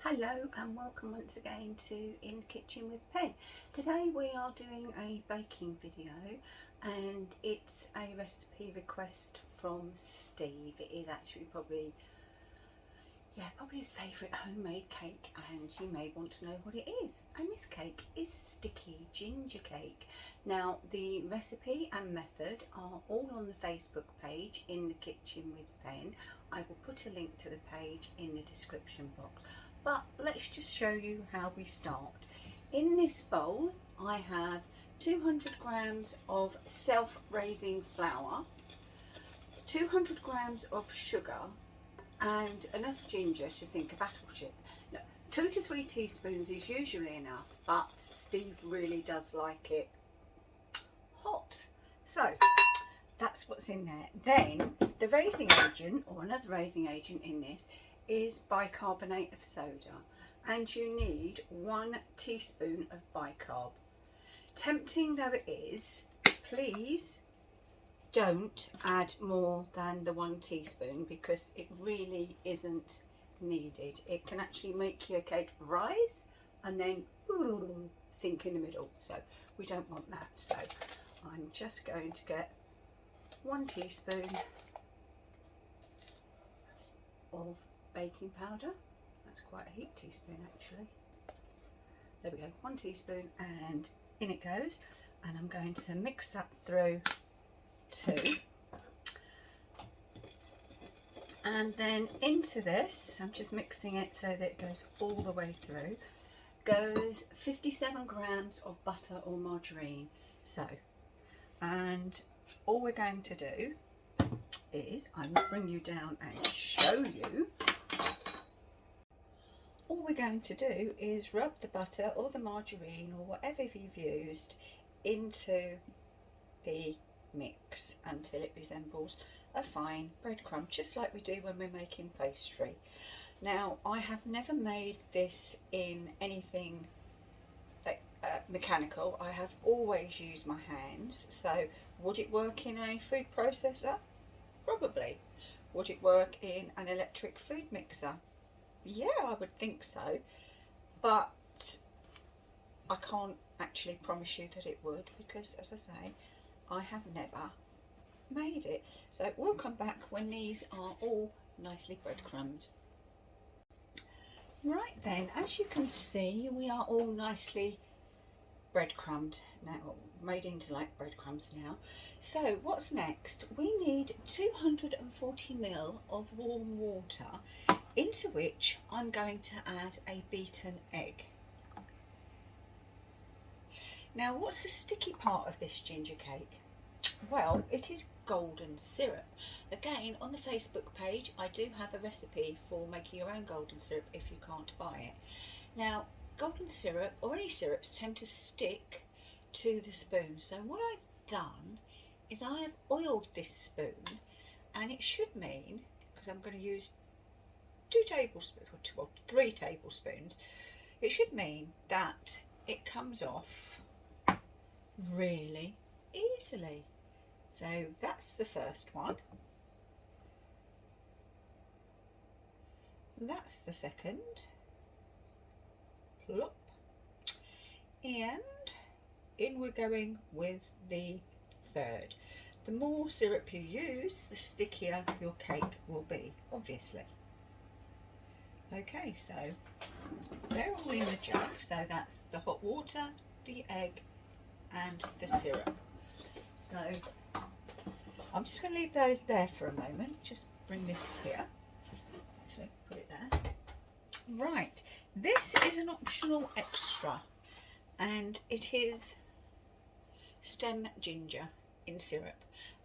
Hello and welcome once again to In the Kitchen with Pen. Today we are doing a baking video and it's a recipe request from Steve. It is actually probably his favourite homemade cake, and you may want to know what it is. And this cake is sticky ginger cake. Now the recipe and method are all on the Facebook page In the Kitchen with Pen. I will put a link to the page in the description box. But let's just show you how we start. In this bowl I have 200 grams of self-raising flour, 200 grams of sugar, and enough ginger to sink a battleship. Now, 2 to 3 teaspoons is usually enough, but Steve really does like it hot. So that's what's in there. Then the raising agent, or another raising agent in this, is bicarbonate of soda, and you need 1 teaspoon of bicarb. Tempting though it is, please don't add more than the 1 teaspoon because it really isn't needed. It can actually make your cake rise and then sink in the middle, so we don't want that. So I'm just going to get 1 teaspoon of baking powder. That's quite a heap teaspoon actually. There we go, 1 teaspoon, and in it goes. And I'm going to mix that through too. And then into this, I'm just mixing it so that it goes all the way through, goes 57 grams of butter or margarine. So, and all we're going to do is, I will bring you down and show you. All we're going to do is rub the butter or the margarine or whatever you've used into the mix until it resembles a fine breadcrumb, just like we do when we're making pastry. Now, I have never made this in anything mechanical. I have always used my hands. So would it work in a food processor? Probably. Would it work in an electric food mixer? Yeah, I would think so, but I can't actually promise you that it would, because as I say, I have never made it. So we'll come back when these are all nicely breadcrumbed. Right then, as you can see, we are all nicely breadcrumbed now, made into like breadcrumbs now. So what's next? We need 240 ml of warm water, into which I'm going to add a beaten egg. Now, what's the sticky part of this ginger cake? Well, it is golden syrup. Again, on the Facebook page I do have a recipe for making your own golden syrup if you can't buy it. Now, golden syrup or any syrups tend to stick to the spoon, so what I've done is I have oiled this spoon, and it should mean, because I'm going to use 2 tablespoons or 3 tablespoons, it should mean that it comes off really easily. So that's the first one. That's the second. Plop. And in we're going with the third. The more syrup you use, the stickier your cake will be, obviously. Okay, so they're all in the jug. So that's the hot water, the egg, and the syrup. So I'm just going to leave those there for a moment. Just bring this here. Actually, put it there. Right, this is an optional extra, and it is stem ginger in syrup.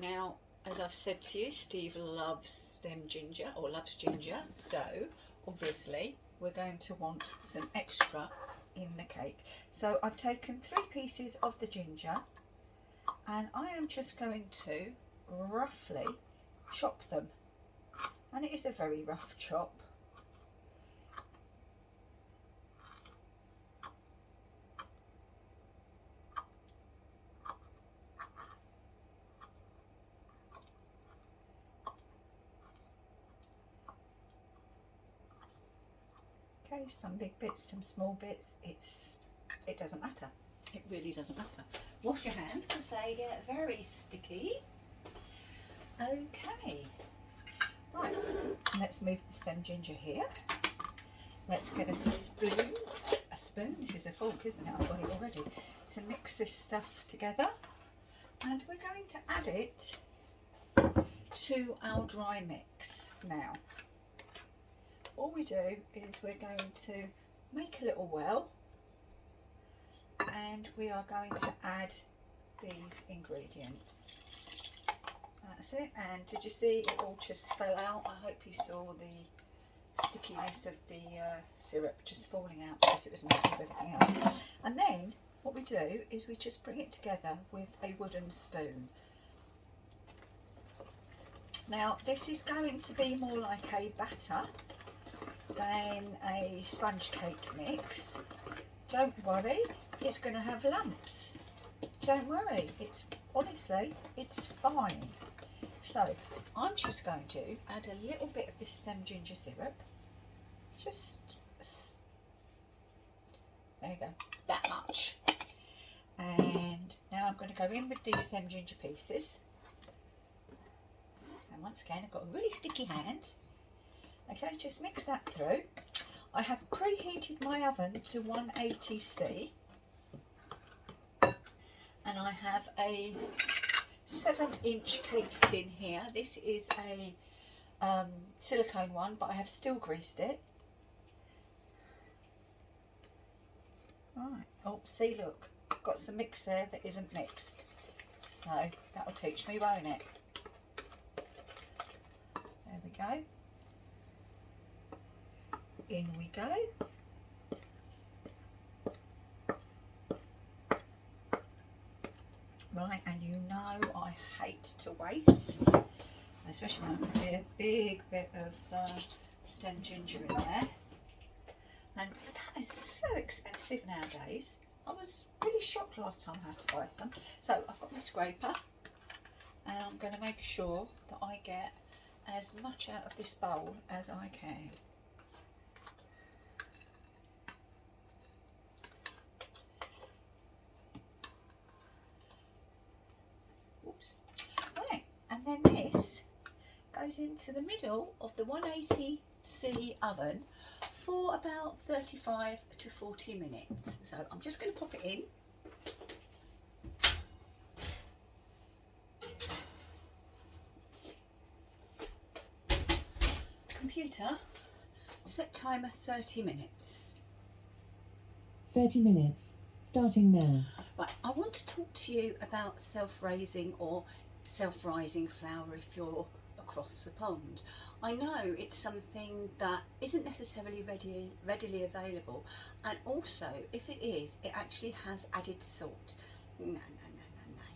Now, as I've said to you, Steve loves stem ginger, or loves ginger, so obviously we're going to want some extra in the cake. So I've taken 3 pieces of the ginger, and I am just going to roughly chop them, and it is a very rough chop. Okay, some big bits, some small bits, it doesn't matter. It really doesn't matter. Wash your hands because they get very sticky. Okay, right, let's move the stem ginger here. Let's get a spoon. A spoon? This is a fork, isn't it? I've got it already. So mix this stuff together, and we're going to add it to our dry mix now. All we do is we're going to make a little well, and we are going to add these ingredients. That's it. And did you see it all just fell out? I hope you saw the stickiness of the syrup just falling out because it was made of everything else. And then what we do is we just bring it together with a wooden spoon. Now this is going to be more like a batter than a sponge cake mix. Don't worry, it's going to have lumps. Don't worry, honestly, it's fine. So I'm just going to add a little bit of this stem ginger syrup. There you go, that much. And now I'm going to go in with these stem ginger pieces. And once again, I've got a really sticky hand. Okay, just mix that through. I have preheated my oven to 180°, and I have a 7-inch cake tin here. This is a silicone one, but I have still greased it. Right, oh see, look, I've got some mix there that isn't mixed, so that'll teach me, won't it? There we go. In we go. Right, and you know I hate to waste, especially when I can see a big bit of stem ginger in there. And that is so expensive nowadays. I was really shocked last time I had to buy some. So I've got my scraper, and I'm going to make sure that I get as much out of this bowl as I can. Right, and then this goes into the middle of the 180°C oven for about 35 to 40 minutes. So I'm just going to pop it in. Computer, set timer 30 minutes. 30 minutes, starting now. Right, I want to talk to you about self-raising or self-rising flour if you're across the pond. I know it's something that isn't necessarily readily available, and also if it is, it actually has added salt. No,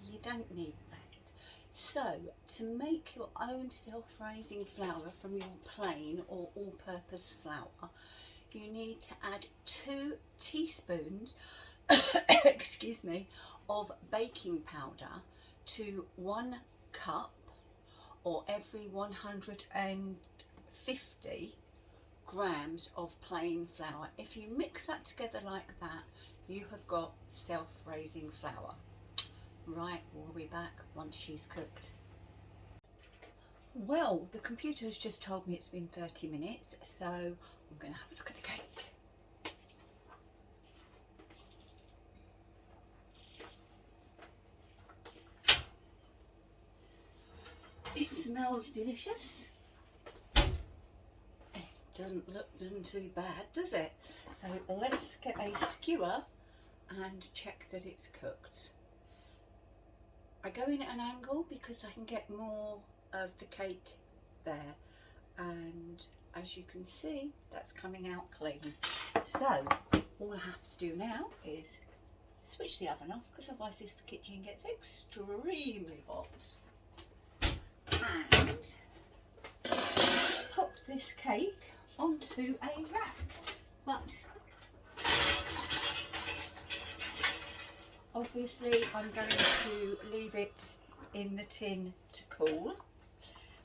you don't need that. So to make your own self-raising flour from your plain or all-purpose flour, you need to add 2 teaspoons excuse me, of baking powder to 1 cup, or every 150 grams of plain flour. If you mix that together like that, you have got self-raising flour. Right, we'll be back once she's cooked. Well, the computer has just told me it's been 30 minutes, so I'm going to have a look at the cake. It smells delicious. It doesn't look too bad, does it? So let's get a skewer and check that it's cooked. I go in at an angle because I can get more of the cake there, and as you can see, that's coming out clean. So all I have to do now is switch the oven off, because otherwise this kitchen gets extremely hot. And pop this cake onto a rack, but obviously I'm going to leave it in the tin to cool.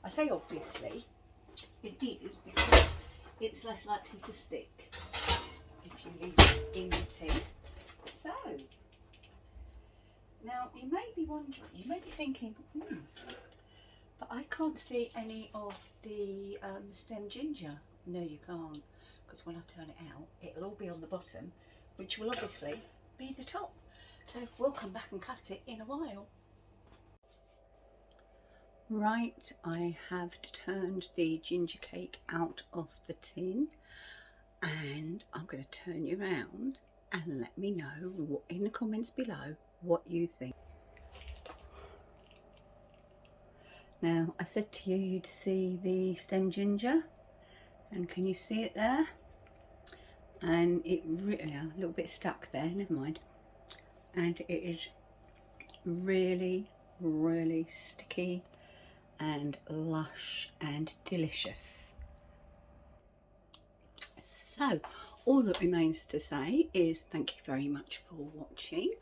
I say obviously, it is because it's less likely to stick. if you leave it in the tin. So, now you may be wondering, you may be thinking, but I can't see any of the stem ginger. No, you can't, because when I turn it out, it'll all be on the bottom, which will obviously be the top. So we'll come back and cut it in a while. Right, I have turned the ginger cake out of the tin, and I'm going to turn you around and let me know in the comments below what you think. Now, I said to you you'd see the stem ginger, and can you see it there? And it really, a little bit stuck there, never mind. And it is really, really sticky and lush and delicious. So all that remains to say is thank you very much for watching.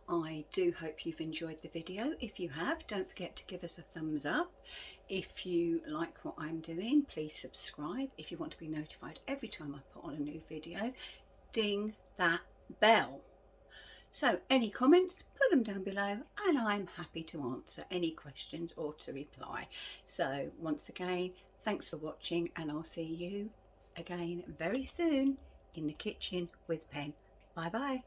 I do hope you've enjoyed the video. If you have, don't forget to give us a thumbs up. If you like what I'm doing, please subscribe. If you want to be notified every time I put on a new video, ding that bell. So any comments, put them down below, and I'm happy to answer any questions or to reply. So once again, thanks for watching, and I'll see you again very soon in the kitchen with Pen. Bye bye.